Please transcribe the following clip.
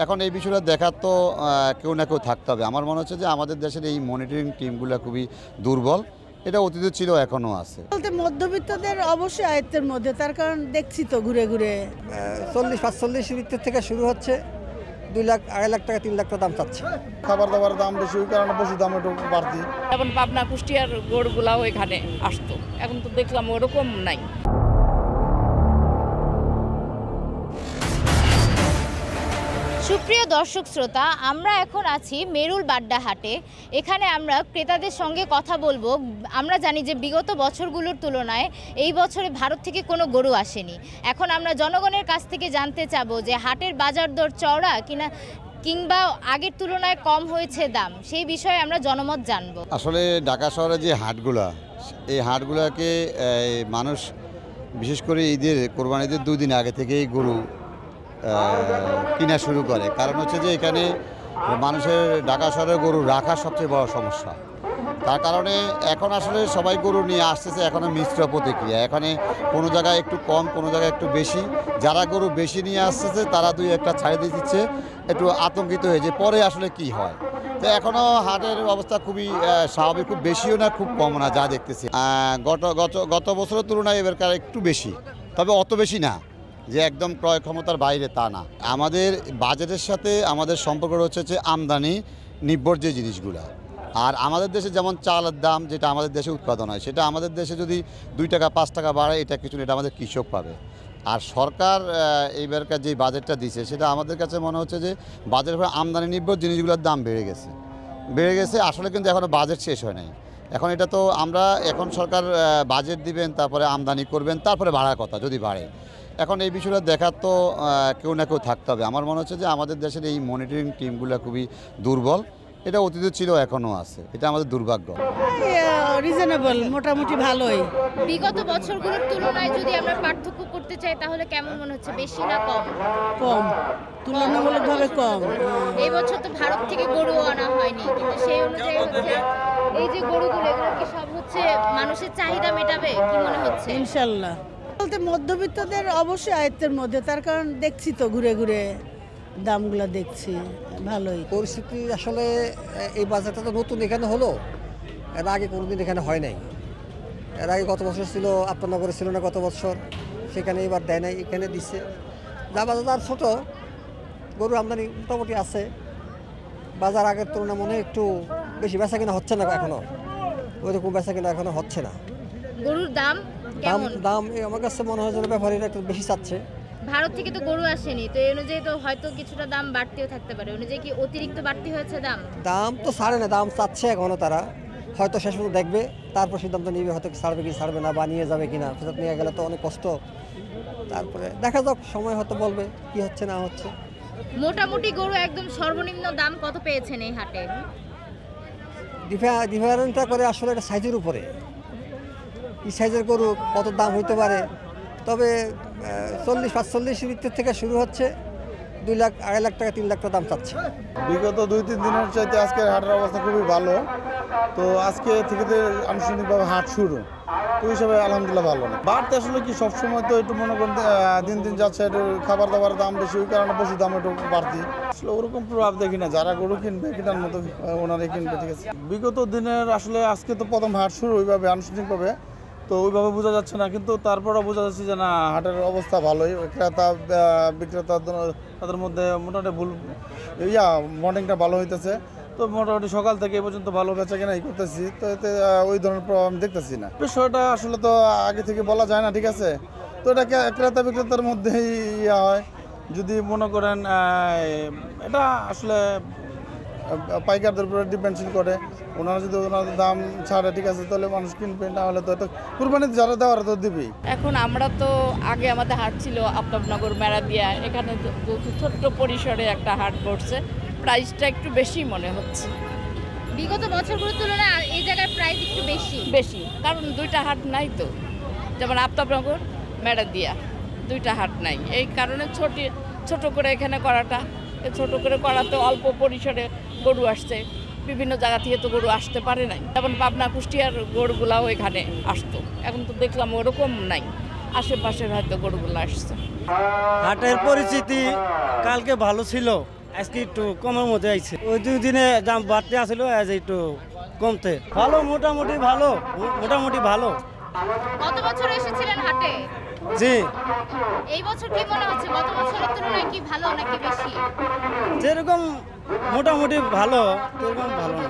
এখন এই বিষয়টা দেখার তো কেউ না কেউ থাকতে হবে। আমার মনে হচ্ছে যে আমাদের দেশের এই মনিটরিং টিমগুলো খুবই দুর্বল। এটা অতীতে ছিল, এখনও আছে। বলতে মধ্যবিত্তদের অবশ্যই আয়ত্তের মধ্যে, তার কারণ দেখছি তো ঘুরে ঘুরে 40-45 ভিতর থেকে শুরু হচ্ছে, 2 লাখ 2.5 লাখ টাকা 3 লাখ টাকা দাম চাচ্ছে। খাবার দাবার দাম বেশি, ওই কারণে পশুর দাম একটু বাড়তি। এখন পাবনা কুষ্টিয়ার গরুগুলাও এখানে আসতো, এখন তো দেখলাম ওরকম নাই। সুপ্রিয় দর্শক শ্রোতা, আমরা এখন আছি মেরুল বাড্ডা হাটে। এখানে আমরা ক্রেতাদের সঙ্গে কথা বলবো। আমরা জানি যে বিগত বছরগুলোর তুলনায় এই বছরে ভারত থেকে কোনো গরু আসেনি। এখন আমরা জনগণের কাছ থেকে জানতে চাবো যে হাটের বাজার দর চওড়া কিনা, কিংবা আগের তুলনায় কম হয়েছে দাম, সেই বিষয়ে আমরা জনমত জানবো। আসলে ঢাকা শহরে যে হাটগুলা, এই হাটগুলাকে মানুষ বিশেষ করে ঈদের, কোরবানি ঈদের 2 দিন আগে থেকেই গরু কিনা শুরু করে। কারণ হচ্ছে যে এখানে মানুষের ঢাকা শহরে গরু রাখা সবচেয়ে বড় সমস্যা। তার কারণে এখন আসলে সবাই গরু নিয়ে আসতেছে, এখনো মিশ্র প্রতিক্রিয়া। এখানে কোনো জায়গায় একটু কম, কোনো জায়গায় একটু বেশি। যারা গরু বেশি নিয়ে আসতেছে তারা 2-1টা ছাড়ে দিয়ে দিচ্ছে, একটু আতঙ্কিত হয়ে যে পরে আসলে কি হয়। তো এখনও হাটের অবস্থা খুবই স্বাভাবিক, খুব বেশিও না খুব কম না যা দেখতেছি। গত বছরের তুলনায় এবারকার একটু বেশি, তবে অত বেশি না যে একদম ক্রয় ক্ষমতার বাইরে, তা না। আমাদের বাজেটের সাথে আমাদের সম্পর্ক হচ্ছে যে আমদানি নির্ভর যে জিনিসগুলো। আর আমাদের দেশে যেমন চালের দাম, যেটা আমাদের দেশে উৎপাদন হয়, সেটা আমাদের দেশে যদি 2 টাকা 5 টাকা বাড়ায়, এটা কিছু, এটা আমাদের কৃষক পাবে। আর সরকার এইবারকার যে বাজেটটা দিছে, সেটা আমাদের কাছে মনে হচ্ছে যে বাজেটের পরে আমদানি নির্ভর জিনিসগুলোর দাম বেড়ে গেছে। আসলে কিন্তু এখনও বাজেট শেষ হয় নাই। এখন এটা তো আমরা, এখন সরকার বাজেট দিবেন, তারপরে আমদানি করবেন, তারপরে বাড়ার কথা যদি বাড়ে। এখন এই বিষয়টা দেখার তো কেউ না কেউ থাকতে হবে। আমার মনে হচ্ছে যে আমাদের দেশের এই মনিটরিং টিমগুলো খুবই দুর্বল। এটা অতীতে ছিল, এখনও আছে। এটা আমাদের দুর্ভাগ্য। রিজনেবল, মোটামুটি ভালোই। বিগত বছরগুলোর তুলনায় যদি আমরা পার্থক্য করতে চাই তাহলে কেমন মনে হচ্ছে, বেশি না কম? কম, তুলনামূলকভাবে কম। এই বছর তো ভারত থেকে গরু আনা হয়নি, কিন্তু সেই অনুযায়ী হচ্ছে এই যে গরুগুলো, এগুলো কি সব হচ্ছে মানুষের চাহিদা মেটাবে কি মনে হচ্ছে? ইনশাল্লাহ। বলতে মধ্যবিত্তদের অবশ্যই আয়ত্তের মধ্যে, তার কারণ দেখছি তো ঘুরে ঘুরে দামগুলো দেখছি ভালোই। পরিস্থিতি আসলে এই বাজারটা তো নতুন এখানে হলো, এর আগে কোনোদিন এখানে হয় নাই। এর আগে গত বছর ছিল, আপনার নগরে ছিল না গত বছর, সেখানে এবার দেয় নাই, এখানে দিচ্ছে। যা বাজার ছোট, গরু আমদানি মোটামুটি আছে। বাজার আগের তুলনায় মনে হয় একটু বেশি বেচা কিনা হচ্ছে না, এখনও ওইরকম বেচা কিনা এখনও হচ্ছে না। গরুর দাম কেমন? দাম আমার কাছে মনে হয় যেন ব্যাপারীরা একটু বেশি চাচ্ছে। ভারত থেকে তো গরু আসেনি, তো এই অনুযায়ী তো হয়তো কিছুটা দাম বাড়তেও থাকতে পারে। অনুযায়ী কি অতিরিক্ত বাড়তি হয়েছে দাম? দাম তো ছাড়ে না, দাম চাচ্ছে এখনও তারা। হয়তো শেষ পর্যন্ত দেখবে, তারপর সিদ্ধান্ত নিবে, হয়তো ছাড়বে কি ছাড়বে না, বা নিয়ে যাবে কিনা। ফেরত নিয়ে গেলে তো অনেক কষ্ট। তারপরে দেখা যাক, সময় হয়তো বলবে কি হচ্ছে না হচ্ছে। মোটামুটি গরু একদম সর্বনিম্ন দাম কত পেয়েছেন এই হাটে? ডিফারেন্টটা করে আসলে এটা সাইজের উপরে, এই সাইজের গরু কত দাম হইতে পারে। তবে 40-45 ভিতর থেকে শুরু হচ্ছে, 2 লাখ 2.5 লাখ টাকা 3 লাখ টাকা দাম চাচ্ছে। বিগত 2-3 দিনের চাইতে আজকের হাটের অবস্থা খুবই ভালো। তো আজকে থেকে তো আনুষ্ঠানিকভাবে হাট শুরু, তো হিসাবে আলহামদুলিল্লাহ ভালো না। বাড়তে আসলে কি সবসময় তো একটু মনে করেন দিন দিন যাচ্ছে, একটু খাবার দাবার দাম বেশি, ওই কারণে পশুর দাম একটু বাড়তি। আসলে ওরকম প্রভাব দেখি না, যারা গরু কিনবে কেনার মতো ওনারাই কিনবে, ঠিক আছে। বিগত দিনের আসলে আজকে তো প্রথম হাট শুরু ওইভাবে আনুষ্ঠানিকভাবে, তো ওইভাবে বোঝা যাচ্ছে না, কিন্তু তারপরেও বোঝা যাচ্ছে যে না, হাটের অবস্থা ভালোই। ক্রেতা বিক্রেতা তাদের মধ্যে মোটামুটি মর্নিংটা ভালো হইতেছে। তো মোটামুটি সকাল থেকে এই পর্যন্ত ভালো বেচা কেনাই করতেছি, তো এতে ওই ধরনের প্রভাব আমি দেখতেছি না। বিষয়টা আসলে তো আগে থেকে বলা যায় না, ঠিক আছে। তো এটা ক্রেতা বিক্রেতার মধ্যেই হয়। যদি মনে করেন এটা আসলে পাইকারদের উপরে ডিপেন্ডশীল করে। ওনারা যদি ওনাদের দাম ছাড়ে, ঠিক আছে, তাহলে মানুষ কিনবে, না হলে তো এটা কুরবানিতে যারা দেওয়ার তো দিবেই। এখন আমরা তো আগে আমাদের হাট ছিল আফতাবনগর মেরাদিয়া, এখানে ছোট্ট পরিসরে একটা হাট করছে, প্রাইসটা একটু বেশি মনে হচ্ছে। বিগত বছরগুলোর তুলনায় এই জায়গার প্রাইস একটু বেশি, কারণ 2টা হাট নাই তো, যেমন আফতাবনগর মেরাদিয়া 2টা হাট নাই। এই কারণে ছোট করে এখানে করাটা, ছোট করে করাতে অল্প পরিসরে গরু আসছে। বিভিন্ন জায়গা থেকে তো গরু আসতে পারে নাই, যেমন পাবনা কুষ্টিয়ার গরুগুলাও এখানে আসতো, এখন তো দেখলাম ওরকম নাই। আশেপাশের হয়তো গরুগুলো আসছে। হাটের পরিস্থিতি কালকে ভালো ছিল, আজকে একটু কমের মধ্যে আইছে ওই 2 দিনে দাম বাড়তে আসলো আজ একটু কমতে ভালো মোটামুটি ভালো গত বছর এসেছিলেন হাটে, জি এই বছর কি মনে হচ্ছে গত বছরের তুলনায় কি ভালো নাকি বেশি? যেরকম মোটামুটি ভালো সেরকম ভালো না।